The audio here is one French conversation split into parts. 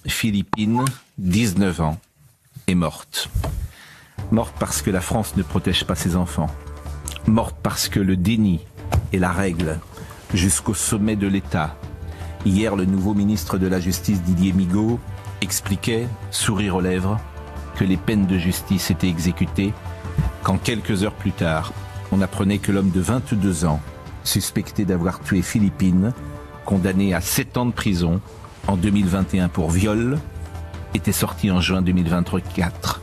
Philippine, 19 ans, est morte. Morte parce que la France ne protège pas ses enfants. Morte parce que le déni est la règle jusqu'au sommet de l'État. Hier, le nouveau ministre de la Justice, Didier Migaud, expliquait, sourire aux lèvres, que les peines de justice étaient exécutées quand quelques heures plus tard, on apprenait que l'homme de 22 ans, suspecté d'avoir tué Philippine, condamné à 7 ans de prison en 2021 pour viol, était sorti en juin 2024.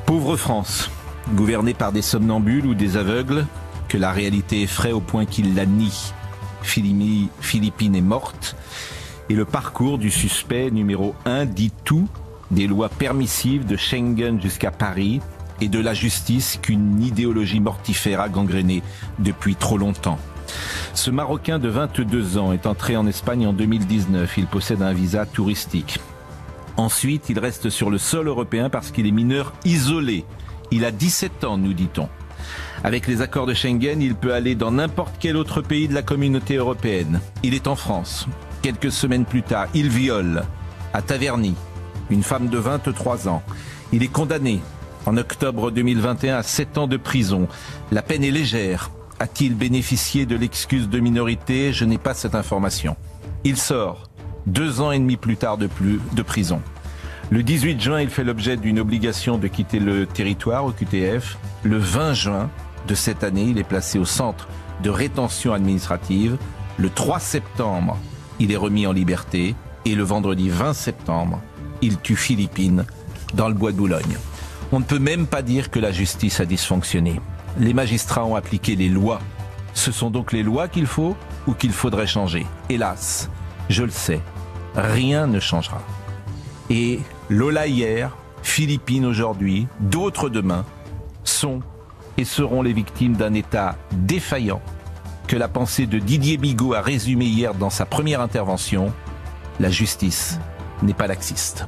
Pauvre France, gouvernée par des somnambules ou des aveugles, que la réalité effraie au point qu'il la nie. Philippine est morte et le parcours du suspect numéro 1 dit tout des lois permissives de Schengen jusqu'à Paris et de la justice qu'une idéologie mortifère a gangrénée depuis trop longtemps. Ce Marocain de 22 ans est entré en Espagne en 2019. Il possède un visa touristique. Ensuite, il reste sur le sol européen parce qu'il est mineur isolé. Il a 17 ans, nous dit-on. Avec les accords de Schengen, il peut aller dans n'importe quel autre pays de la communauté européenne. Il est en France. Quelques semaines plus tard, il viole à Taverny une femme de 23 ans. Il est condamné en octobre 2021 à 7 ans de prison. La peine est légère. A-t-il bénéficié de l'excuse de minorité? Je n'ai pas cette information. Il sort 2 ans et demi plus tard de prison. Le 18 juin, il fait l'objet d'une obligation de quitter le territoire au QTF. Le 20 juin de cette année, il est placé au centre de rétention administrative. Le 3 septembre, il est remis en liberté. Et le vendredi 20 septembre, il tue Philippine dans le bois de Boulogne. On ne peut même pas dire que la justice a dysfonctionné. Les magistrats ont appliqué les lois. Ce sont donc les lois qu'il faut ou qu'il faudrait changer. Hélas, je le sais, rien ne changera. Et Lola hier, Philippine aujourd'hui, d'autres demain, sont et seront les victimes d'un État défaillant que la pensée de Didier Migaud a résumé hier dans sa première intervention. La justice n'est pas laxiste.